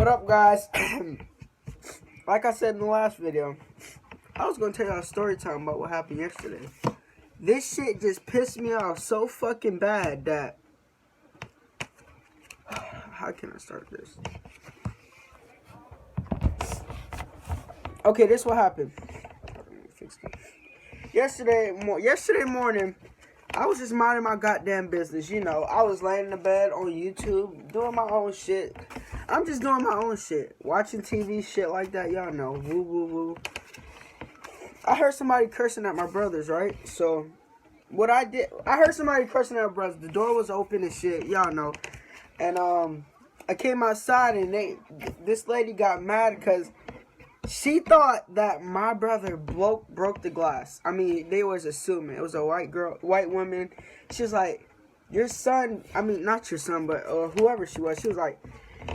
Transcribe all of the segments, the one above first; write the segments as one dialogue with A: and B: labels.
A: What up, guys? Like I said in the last video, I was gonna tell y'all a story time about what happened yesterday. This shit just pissed me off so fucking bad that how can I start this? Okay, this what happened. Yesterday morning, I was just minding my goddamn business. You know, I was laying in the bed on YouTube, doing my own shit. I'm just doing my own shit. Watching TV, shit like that. Y'all know. Woo, woo, woo. I heard somebody cursing at my brothers, right? So, what I did, I heard somebody cursing at my brothers. The door was open and shit. Y'all know. And, I came outside and this lady got mad because she thought that my brother broke the glass. I mean, they was assuming. It was a white woman. She was like, your son, I mean, not your son, but whoever she was like,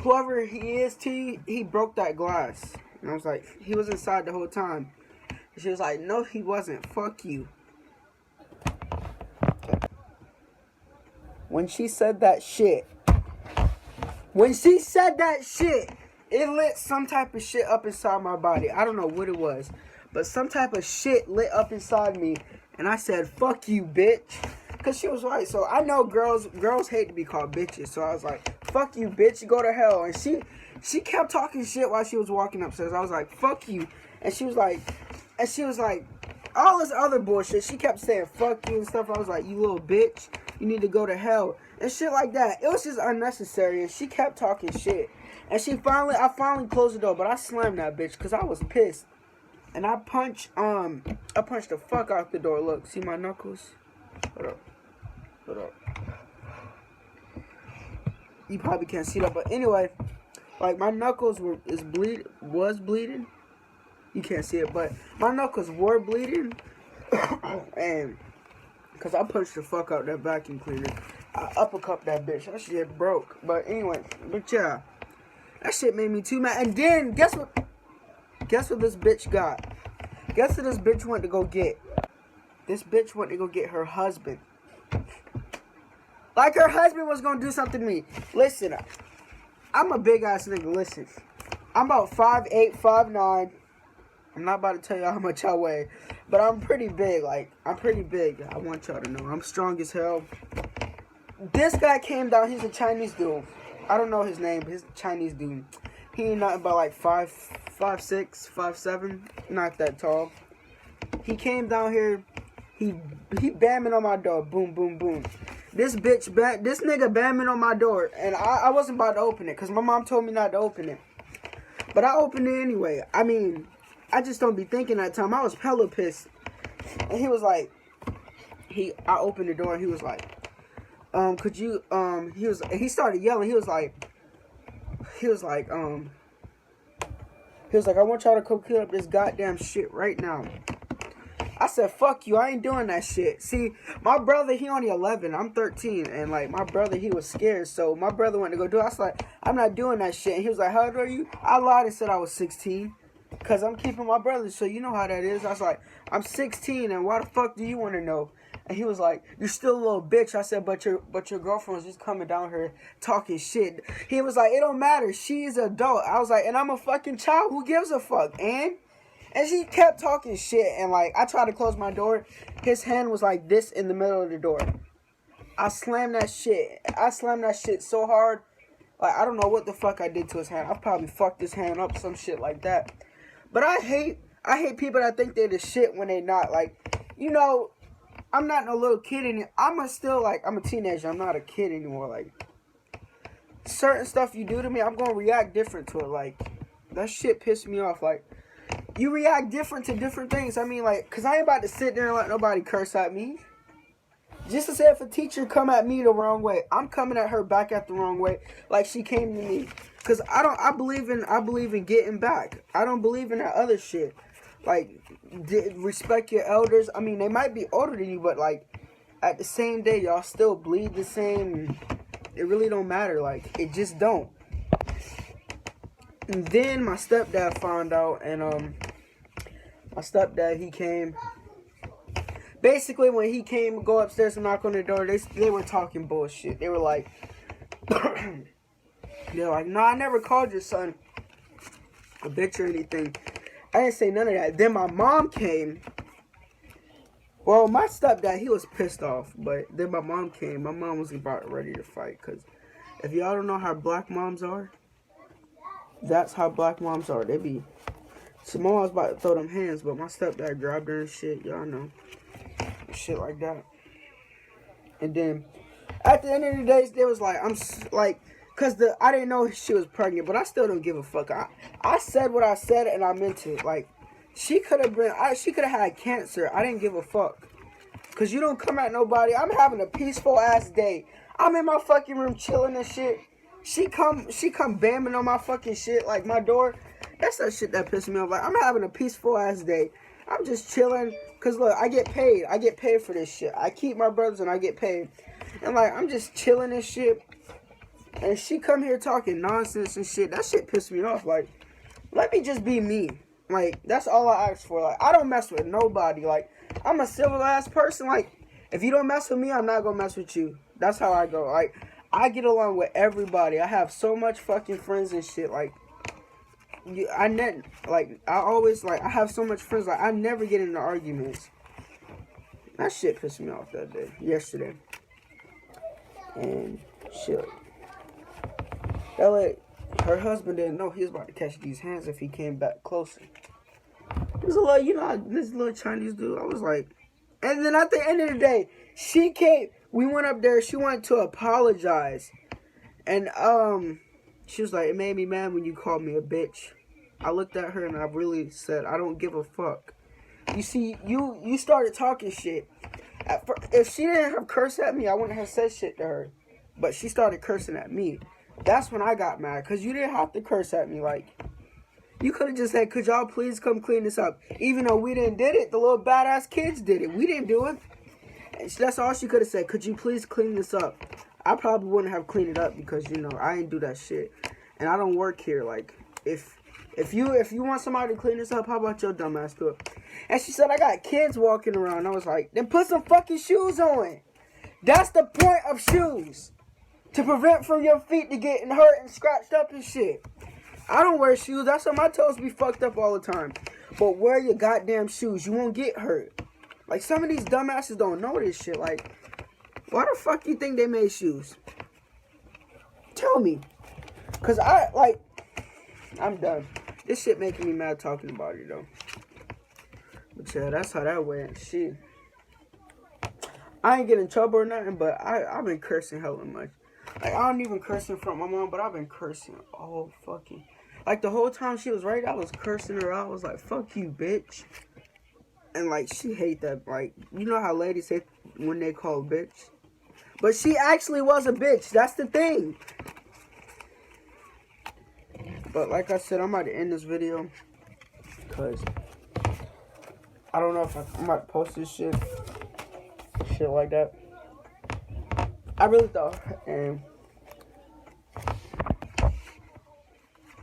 A: whoever he is to you, he broke that glass. And I was like, he was inside the whole time. And she was like, no, he wasn't. Fuck you. When she said that shit, it lit some type of shit up inside my body. I don't know what it was, but some type of shit lit up inside me, and I said, fuck you, bitch. Because she was right. So I know girls hate to be called bitches. So I was like, fuck you, bitch, go to hell. And she kept talking shit while she was walking upstairs. I was like, fuck you. And she was like, all this other bullshit. She kept saying, fuck you and stuff. I was like, you little bitch, you need to go to hell. And shit like that. It was just unnecessary. And she kept talking shit. And I finally closed the door, but I slammed that bitch because I was pissed. And I punched the fuck out the door. Look, see my knuckles? Hold up. You probably can't see that, but anyway, like my knuckles was bleeding. You can't see it, but my knuckles were bleeding, and because I punched the fuck out that vacuum cleaner, I uppercut that bitch. That shit broke. But anyway, yeah. That shit made me too mad. And then, guess what this bitch got? Guess what this bitch went to go get? This bitch went to go get her husband. Like her husband was gonna do something to me. Listen, I'm a big ass nigga. Listen, I'm about 5'8", 5'9". I'm not about to tell y'all how much I weigh, but I'm pretty big. Like, I'm pretty big. I want y'all to know. I'm strong as hell. This guy came down. He's a Chinese dude. I don't know his name, but he's a Chinese dude. He ain't nothing but like 5'6", 5'7", not that tall. He came down here, he bamming on my door, boom, boom, boom. This nigga bamming on my door, and I wasn't about to open it, because my mom told me not to open it. But I opened it anyway. I mean, I just don't be thinking that time. I was hella pissed. And he was like, I opened the door, and he was like, could you, he started yelling. He was like, I want y'all to come clean up this goddamn shit right now. I said, fuck you, I ain't doing that shit. See, my brother, he only 11, I'm 13, and like, my brother, he was scared, so my brother went to go do it. I was like, I'm not doing that shit. And he was like, how old are you? I lied and said I was 16, because I'm keeping my brother, so you know how that is. I was like, I'm 16, and why the fuck do you want to know? And he was like, you're still a little bitch. I said, but your girlfriend was just coming down here talking shit. He was like, it don't matter. She's an adult. I was like, and I'm a fucking child. Who gives a fuck? And she kept talking shit. And like, I tried to close my door. His hand was like this in the middle of the door. I slammed that shit. So hard. Like, I don't know what the fuck I did to his hand. I probably fucked his hand up, some shit like that. But I hate people that think they're the shit when they not. Like, you know, I'm not no little kid anymore. I'm a teenager. I'm not a kid anymore. Like, certain stuff you do to me, I'm going to react different to it. Like, that shit pissed me off. Like, you react different to different things. I mean, like, because I ain't about to sit there and let nobody curse at me. Just to say, if a teacher come at me the wrong way, I'm coming at her back at the wrong way, like she came to me. Because I believe in getting back. I don't believe in that other shit. Like, respect your elders. I mean, they might be older than you, but like, at the same day, y'all still bleed the same. It really don't matter. Like, it just don't. And then my stepdad found out, and my stepdad, he came. Basically, when he came, go upstairs and knock on the door, they were talking bullshit. They were like, They're like, no, I never called your son a bitch or anything. I didn't say none of that. Then my mom came. Well, my stepdad, he was pissed off. But then my mom came. My mom was about ready to fight. Because if y'all don't know how black moms are, that's how black moms are. They be... So my mom was about to throw them hands, but my stepdad grabbed her and shit. Y'all know. Shit like that. And then, at the end of the day, they was like, because I didn't know she was pregnant, but I still don't give a fuck. I said what I said, and I meant it. Like, she could have had cancer. I didn't give a fuck. Because you don't come at nobody. I'm having a peaceful ass day. I'm in my fucking room chilling and shit. She come bamming on my fucking shit, like my door. That's that shit that pissed me off. Like, I'm having a peaceful ass day. I'm just chilling. Because, look, I get paid. I get paid for this shit. I keep my brothers and I get paid. And, like, I'm just chilling and shit. And she come here talking nonsense and shit. That shit pissed me off. Like, let me just be me. Like, that's all I ask for. Like, I don't mess with nobody. Like, I'm a civilized person. Like, if you don't mess with me, I'm not gonna mess with you. That's how I go. Like, I get along with everybody. I have so much fucking friends and shit. Like, I have so much friends. Like, I never get into arguments. That shit pissed me off that day. Yesterday. And shit. Her husband didn't know he was about to catch these hands if he came back closer. It was a little, this little Chinese dude. I was like, and then at the end of the day, she came. We went up there. She wanted to apologize, and she was like, "It made me mad when you called me a bitch." I looked at her and I really said, "I don't give a fuck." You see, you started talking shit. If she didn't have cursed at me, I wouldn't have said shit to her. But she started cursing at me. That's when I got mad. Because you didn't have to curse at me. Like, you could have just said, could y'all please come clean this up? Even though we didn't did it, the little badass kids did it. We didn't do it. And that's all she could have said. Could you please clean this up? I probably wouldn't have cleaned it up because, I ain't do that shit. And I don't work here. Like, if you want somebody to clean this up, how about your dumb ass do it? And she said, I got kids walking around. I was like, then put some fucking shoes on. That's the point of shoes. To prevent from your feet to getting hurt and scratched up and shit. I don't wear shoes. That's why my toes be fucked up all the time. But wear your goddamn shoes. You won't get hurt. Like, some of these dumbasses don't know this shit. Like, why the fuck you think they made shoes? Tell me. Because I'm done. This shit making me mad talking about it, though. But yeah, that's how that went. Shit. I ain't getting in trouble or nothing, but I've been cursing hella much. Like, I don't even curse in front of my mom, but I've been cursing all fucking... Like, the whole time she was right, I was cursing her out. I was like, fuck you, bitch. And, like, she hate that. Like, you know how ladies say when they call a bitch? But she actually was a bitch. That's the thing. But, like I said, I'm about to end this video. Because I don't know if I might post this shit. Shit like that. I really thought, and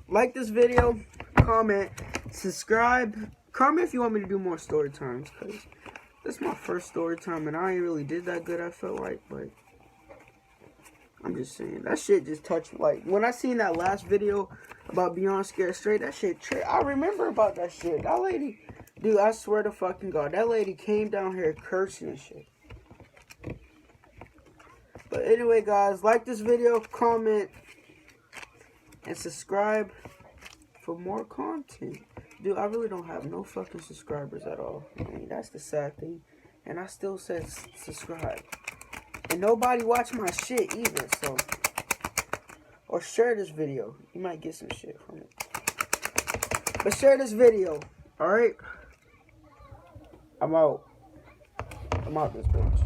A: like this video, comment, subscribe, comment if you want me to do more story times, because this is my first story time, and I ain't really did that good, I felt like, but I'm just saying, that shit just touched, like, when I seen that last video about Beyond Scared Straight, that shit, I remember about that shit, that lady, dude, I swear to fucking God, that lady came down here cursing and shit. But anyway, guys, like this video, comment, and subscribe for more content. Dude, I really don't have no fucking subscribers at all. I mean, that's the sad thing. And I still said subscribe. And nobody watch my shit either, so. Or share this video. You might get some shit from it. But share this video, alright? I'm out. I'm out this bitch.